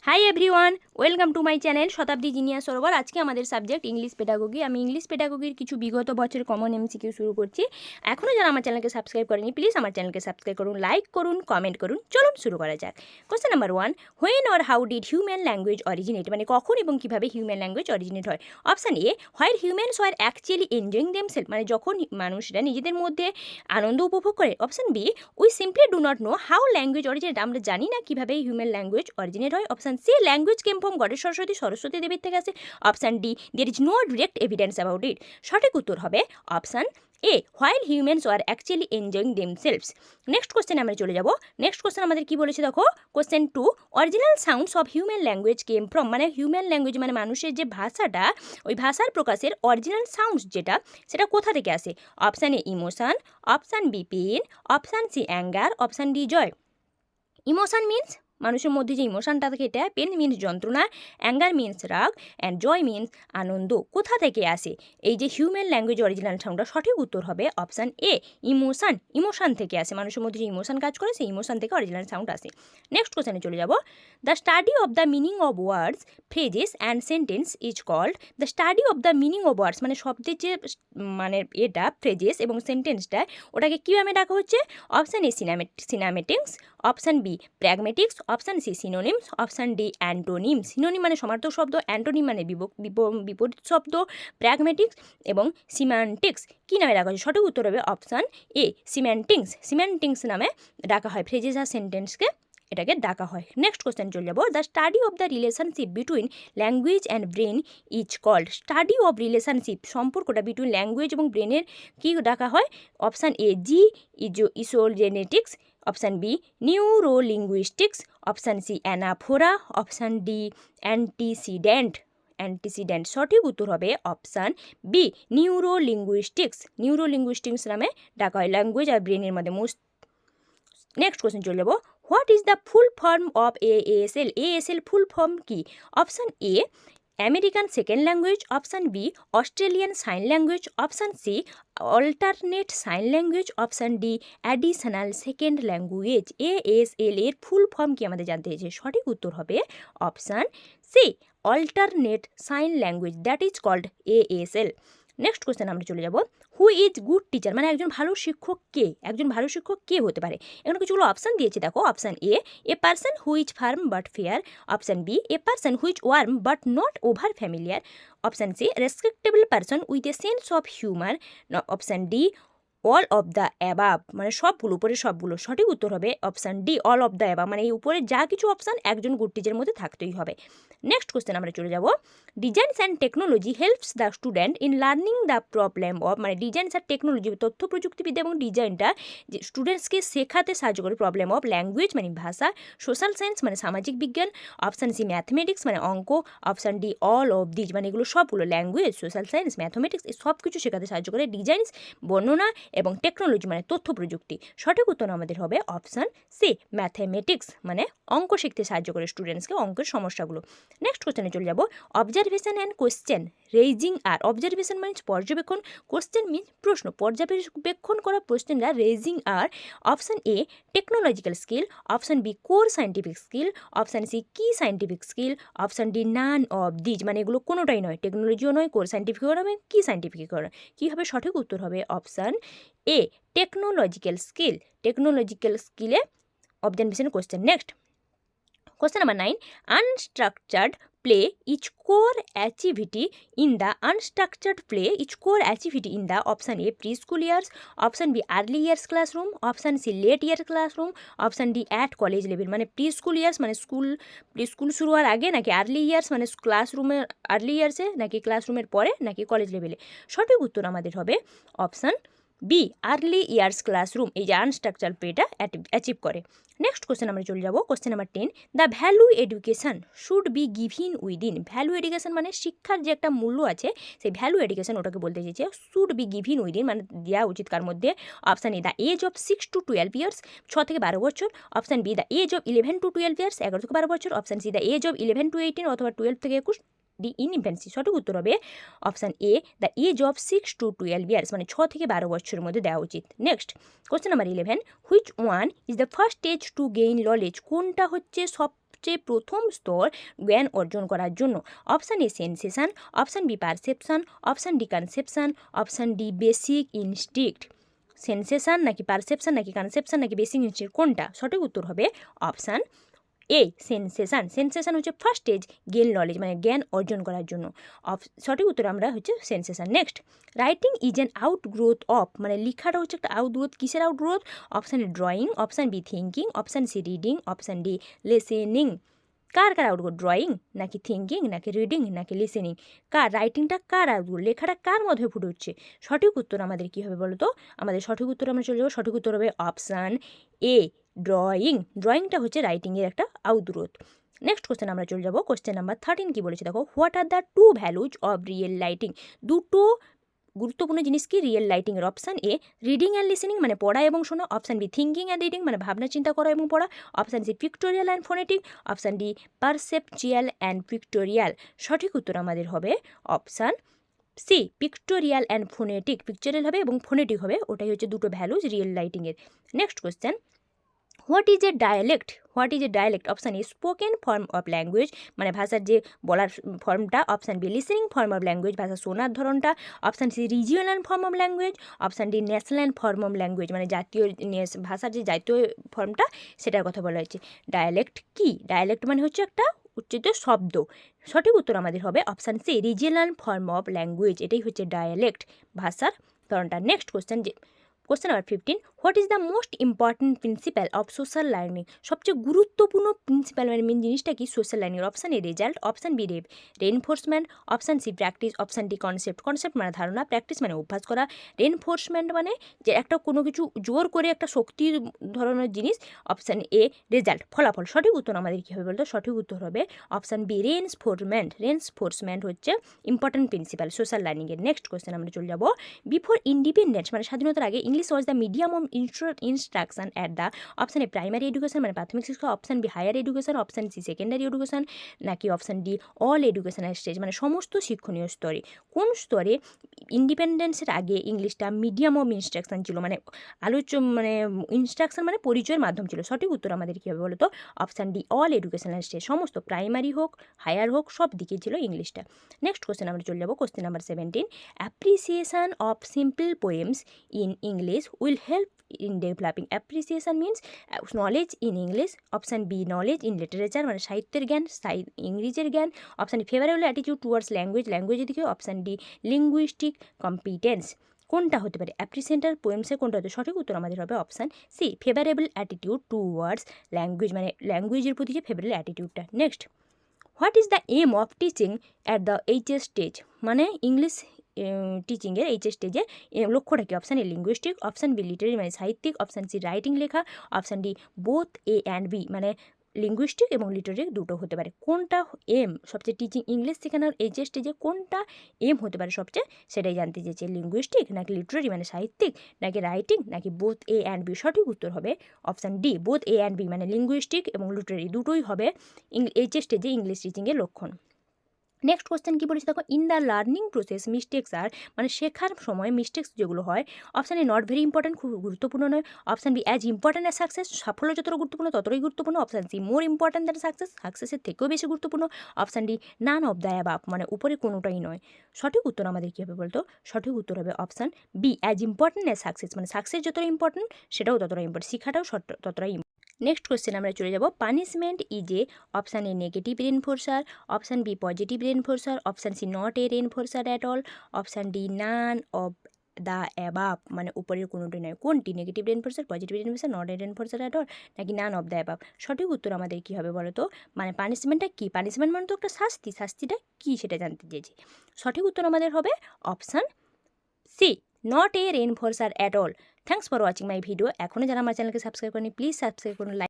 Hi everyone, welcome to my channel শতাব্দী জিনিয়া সরোবর। আজকে আমাদের subject English pedagogy. আমি ইংলিশ পেডাগোগির কিছু বিগত বছরের কমন এমসিকিউ শুরু করছি। এখনও যারা আমার চ্যানেলকে সাবস্ক্রাইব করেনি, প্লিজ আমার চ্যানেলকে সাবস্ক্রাইব করুন, লাইক করুন, কমেন্ট করুন। চলুন শুরু করা যাক। Question number 1, when or how did human language originate, মানে কখন এবং কীভাবে হিউম্যান ল্যাঙ্গুয়েজ অরিজিনেট হয়। Option A, while humans were actually enjoying themselves, মানে যখন মানুষরা নিজেদের মধ্যে আনন্দ উপভোগ করে। Option B, we simply do not know how language originate, আমরা জানি না কীভাবে হিউম্যান ল্যাঙ্গুয়েজ অরিজিনেট হয়। Option C, language came from গডের সরস্বতী দেবীর থেকে আসে। Option D, there is no direct evidence about it. সঠিক উত্তর হবে option A, while humans are actually enjoying themselves. Next কোশ্চেনে আমরা চলে যাব। নেক্সট কোশ্চেন আমাদের কি বলেছে দেখো, question 2, original sounds of human language came from, মানে হিউম্যান ল্যাঙ্গুয়েজ মানে মানুষের যে ভাষাটা, ওই ভাষার প্রকাশের অরিজিনাল সাউন্ডস যেটা, সেটা কোথা থেকে আসে। Option A emotion, option B pain, option C anger, option D joy. Emotion means মানুষের মধ্যে যে ইমোশনটা থাকে এটা, পেন মিন্স যন্ত্রণা, অ্যাঙ্গার মিন্স রাগ, অ্যান্ড জয় মিন্স আনন্দ। কোথা থেকে আসে এই যে হিউম্যান ল্যাঙ্গুয়েজ অরিজিনাল সাউন্ডটা? সঠিক উত্তর হবে অপশান এ, ইমোশন থেকে আসে। মানুষের মধ্যে যে ইমোশন কাজ করে, সেই ইমোশন থেকে অরিজিনাল সাউন্ড আসে। নেক্সট কোশ্চেনে চলে যাব। The study of the meaning of words, phrases and sentence is called, the study of the meaning of words, মানে শব্দের যে মানে এটা ফ্রেজেস এবং সেন্টেন্সটা, ওটাকে কীভাবে ডাকা হচ্ছে। Option A semantics, option B pragmatics, option C synonyms, option D antonym. Synonym মানে সমার্থক শব্দ, অ্যান্টোনিম মানে বিপরীত শব্দ, প্র্যাগমেটিক্স এবং সিম্যান্টিক্স কী নামে ডাকা হয়? সঠিক উত্তর হবে অপশান এ, সিম্যান্টিক্স নামে ডাকা হয় ফ্রেজেস আর সেন্টেন্সকে, এটাকে ডাকা হয়। নেক্সট কোশ্চেন চলে যাব। The study of the relationship between language and brain is called, study of relationship সম্পর্কটা বিটুইন ল্যাঙ্গুয়েজ এবং ব্রেনের কী ডাকা হয়। Option A isogenetics, option B neurolinguistics, option C anaphora, option D antecedent. সঠিক উত্তর হবে অপশান বি, নিউরোলিঙ্গুইস্টিক্স নামে ডাকা হয় ল্যাঙ্গুয়েজ আর ব্রেনের মধ্যে। নেক্সট কোশ্চেন চলে যাব। What is the full form of ASL? ASL full form কি? Option A, American second language, option B Australian sign language, option C alternate sign language, option D additional second language. ASL এর ফুল form কি আমাদের জানতে হয়েছে। সঠিক উত্তর হবে option C, alternate sign language, that is called ASL। Next question আমরা চলে যাব। হু ইজ গুড টিচার, মানে একজন ভালো শিক্ষক কে? একজন ভালো শিক্ষক কে হতে পারে? এখানে কিছুগুলো অপশান দিয়েছে দেখো। Option A person who is firm but fair, option B a person who is warm but not over familiar, option C respectable person with a sense of humour, option D all of the above, মানে সবগুলো, উপরে সবগুলো। সঠিক উত্তর হবে option D, all of the above, মানে এই উপরে যা কিছু অপশান একজন গুড টিচারের মধ্যে থাকতেই হবে। নেক্সট কোশ্চেন আমরা চলে যাব। Designs and technology helps the student in learning the problem of, মানে ডিজাইনস আর টেকনোলজি, তথ্য প্রযুক্তিবিদ্যা এবং ডিজাইনটা যে স্টুডেন্টসকে শেখাতে সাহায্য করে প্রবলেম অফ, ল্যাঙ্গুয়েজ মানে ভাষা, সোশ্যাল সায়েন্স মানে সামাজিক বিজ্ঞান, অপশান সি ম্যাথমেটিক্স মানে অঙ্ক, option D all of these, মানে এগুলো সবগুলো ল্যাঙ্গুয়েজ, সোশ্যাল সায়েন্স, ম্যাথমেটিক্স, এই সব কিছু শেখাতে সাহায্য করে ডিজাইনস, বর্ণনা এবং টেকনোলজি মানে তথ্য প্রযুক্তি। সঠিক উত্তর আমাদের হবে অপশান সি, ম্যাথমেটিক্স, মানে অঙ্ক শিখতে সাহায্য করে স্টুডেন্টসকে, অঙ্কের সমস্যাগুলো। নেক্সট কোশ্চেনে চলে যাব। Observation and question raising are, observation means পর্যবেক্ষণ, কোশ্চেন মিনস প্রশ্ন, পর্যবেক্ষণ করা প্রশ্নরা raising are. Option A technological skill, option B core scientific skill, option C key scientific skill, option D none of these, মানে এগুলো কোনোটাই নয়, টেকনোলজিও নয়, কোর সায়েন্টিফিকও নয়, কি সায়েন্টিফিকও নয়। কী হবে? সঠিক উত্তর হবে অপশান এ, টেকনোলজিক্যাল স্কিলে observation question. Next question number 9, unstructured play is core activity in the, option A preschool years, option B early years classroom, option C late year classroom, option D at college level, মানে preschool years মানে school শুরু হওয়ার আগে, নাকি early years মানে ক্লাসরুমের early ইয়ার্সে, নাকি ক্লাসরুমের পরে, নাকি কলেজ লেভেলে। সঠিক উত্তর আমাদের হবে option B, early years classroom, এই যে আনস্ট্রাকচার প্লেটা অ্যাচিভ করে। নেক্সট কোশ্চেন আমরা চলে যাব। Question number 10, the value education should be given within, value education মানে শিক্ষার যে একটা মূল্য আছে, সেই ভ্যালু এডুকেশন ওটাকে বলতে চেয়েছে। শুড বি গিভিন উইদিন মানে দেওয়া উচিত কার মধ্যে। Option A the age of 6 to 12 years, 6 থেকে 12 বছর, option B the age of 11 to 12 years, 11 থেকে 12 বছর, option C the age of 11 to 18 অথবা 12 থেকে 21, ডি ইন ইনফ্যান্সি। সঠিক উত্তর হবে option A, the age of 6 to 12 years, মানে 6 থেকে 12 বছরের মধ্যে দেওয়া উচিত। Next question number 11, which one is the first stage to gain knowledge, কোনটা হচ্ছে সব সবচেয়ে প্রথম স্তর জ্ঞান অর্জন করার জন্য। Option A sensation, option B perception, option D conception, option D basic instinct. Sensation নাকি পারসেপশন নাকি কনসেপশন নাকি বেসিক ইনস্টিংক্ট কোনটা? সঠিক উত্তর হবে অপশান এ সেন্সেশন। সেন্সেশন হচ্ছে ফার্স্ট স্টেজ গেইন নলেজ, মানে জ্ঞান অর্জন করার জন্য। সঠিক উত্তর আমরা হচ্ছে sensation. Next, writing is an outgrowth of, মানে লেখাটা হচ্ছে একটা আউটগ্রোথ, কিসের outgrowth? Option A drawing, option B thinking, option C reading, option D listening. কার আউটগ্রোথ? ড্রয়িং নাকি থিঙ্কিং নাকি রিডিং নাকি লিসেনিং? রাইটিংটা কার আউটগ্রোথ? লেখাটা কার মধ্যে ফুটে উঠছে? সঠিক উত্তর আমাদের কী হবে বলো তো? আমাদের সঠিক উত্তর আমরা চলে যাবো, সঠিক উত্তর হবে অপশান এ ড্রয়িং। ড্রয়িংটা হচ্ছে রাইটিংয়ের একটা আউটগ্রোথ। নেক্সট কোশ্চেন আমরা চলে যাবো, কোশ্চেন নাম্বার 13 কী বলেছে দেখো, what are the two values of real lighting? দুটো গুরুত্বপূর্ণ জিনিস কি রিয়েল লাইটিংয়ের? Option A reading and listening, মানে পড়া এবং শোনা। Option B thinking and reading, মানে ভাবনা চিন্তা করা এবং পড়া। Option C pictorial and phonetic, option D perceptual and pictorial. সঠিক উত্তর আমাদের হবে option C pictorial and phonetic. Pictorial হবে এবং ফোনেটিক হবে, ওটাই হচ্ছে দুটো ভ্যালুজ রিয়েল লাইটিংয়ের। Next question, what is a dialect? What is a dialect? Option A spoken form of language, মানে ভাষার যে বলার ফর্মটা। Option B listening form of language, ভাষা শোনার ধরনটা। Option C regional form of language. Option D national form of language, মানে জাতীয় ভাষার যে জাতীয় ফর্মটা সেটার কথা বলা হয়েছে। ডায়ালেক্ট কি? ডায়ালেক্ট মানে হচ্ছে একটা উচ্চিত শব্দ। সঠিক উত্তর আমাদের হবে option C regional form of language, এটাই হচ্ছে ডায়ালেক্ট, ভাষার ধরনটা। Next question, question number 15, what is the most important principle of social learning? সবচেয়ে গুরুত্বপূর্ণ প্রিন্সিপাল মানে মেন জিনিসটা কি social learning? Option A result, option B reinforcement, option C practice, option D concept. Concept means ধারণা, practice মানে অভ্যাস করা, reinforcement মানে যে একটা কোনো কিছু জোর করে একটা শক্তির ধরনের জিনিস। অপশান এ রেজাল্ট, ফলাফল। সঠিক উত্তর আমাদের কী হবে বলতো? সঠিক উত্তর হবে অপশান বি রেনফোর্সমেন্ট। রেনফোর্সমেন্ট হচ্ছে ইম্পর্টেন্ট প্রিন্সিপাল সোশ্যাল লার্নিংয়ের। নেক্সট কোয়েশ্চেন আমরা চলে যাবো, বিফোর ইন্ডিপেন্ডেন্স মানে স্বাধীনতার আগে English was the medium of instruction at the. Option A primary education মানে প্রাথমিক শিক্ষা, option B higher education, option C secondary education নাকি option D all educational stage, মানে সমস্ত শিক্ষণীয় স্তরে। কোন স্তরে ইন্ডিপেন্ডেন্সের আগে ইংলিশটা মিডিয়াম অফ ইনস্ট্রাকশন ছিল, মানে মানে ইনস্ট্রাকশন মানে পরিচয়ের মাধ্যম ছিল। সঠিক উত্তর আমাদের কী হবে বলো তো? Option D all educational stage, সমস্ত প্রাইমারি হোক হায়ার হোক সব দিকে ছিল ইংলিশটা। নেক্সট কোশ্চেন আমরা চলে যাবো, question number 17, appreciation of simple poems in English will help in developing. Appreciation means knowledge in English. Option B knowledge in literature, মানে সাহিত্যের জ্ঞান, ইংরেজির জ্ঞান। Option D favourable attitude towards language, ল্যাঙ্গুয়েজের দিকে। Option D linguistic competence. কোনটা হতে পারে? অ্যাপ্রিসিয়েন্টার পোয়েমসে কোনটা হতে? সঠিক উত্তর আমাদের হবে option C favourable attitude towards language, মানে ল্যাঙ্গুয়েজের প্রতি যে ফেভারেবল অ্যাটিটিউডটা। Next, what is the aim of teaching at the HS stage, মানে ইংলিশ টিচিংয়ের এইচএস স্টেজে লক্ষ্যটা কি? Option A linguistic, option B literary মানে সাহিত্যিক, অপশান সি রাইটিং লেখা, option D both A and B, মানে লিঙ্গুইস্টিক এবং লিটারি দুটো হতে পারে। কোনটা এম সবচেয়ে টিচিং ইংলিশ শেখানোর এইচএস স্টেজে কোনটা এম হতে পারে সবচেয়ে, সেটাই জানতে চেয়েছে। লিঙ্গুইস্টিক নাকি লিটারি মানে সাহিত্যিক নাকি রাইটিং নাকি বোথ এ অ্যান্ড বি? সঠিক উত্তর হবে option D both A and B, মানে লিঙ্গুইস্টিক এবং লিটারি দুটোই হবে এইচএস স্টেজে ইংলিশ টিচিংয়ের লক্ষণ। নেক্সট কোশ্চেন কী বলেছে দেখো, in the learning process mistakes are, মানে শেখার সময় মিস্টেক্স যেগুলো হয়। Option A not very important, খুব গুরুত্বপূর্ণ নয়। Option B as important as success, সাফল্য যতটা গুরুত্বপূর্ণ ততটাই গুরুত্বপূর্ণ। Option C more important than success, সাকসেসের থেকেও বেশি গুরুত্বপূর্ণ। Option D none of the above, মানে উপরে কোনোটাই নয়। সঠিক উত্তর আমাদের কী হবে বলতো? সঠিক উত্তর হবে option B as important as success, মানে সাকসেস যতটা ইম্পর্টেন্ট সেটাও ততটা ইম্পর্টেন্ট, শিক্ষাটাও ততটাই। নেক্সট কোশ্চেন আমরা চলে যাব, punishment is a. Option A negative reinforcer, option B positive reinforcer, option C not a reinforcer at all, option D none of the above, মানে উপরের কোনোটি নয়। কোনটি? Negative reinforcer, positive reinforcer, not a reinforcer at all নাকি none of the above? সঠিক উত্তর আমাদের কী হবে বলো তো? মানে পানিশমেন্টটা কী? পানিশমেন্ট মানে তো একটা শাস্তি, শাস্তিটা কী সেটা জানতে চেয়েছি। সঠিক উত্তর আমাদের হবে option C not a reinforcer at all. Thanks for watching my video. এখনও যারা আমার চ্যানেলকে সাবস্ক্রাইব করেনি প্লিজ সাবস্ক্রাইব করুন, লাইক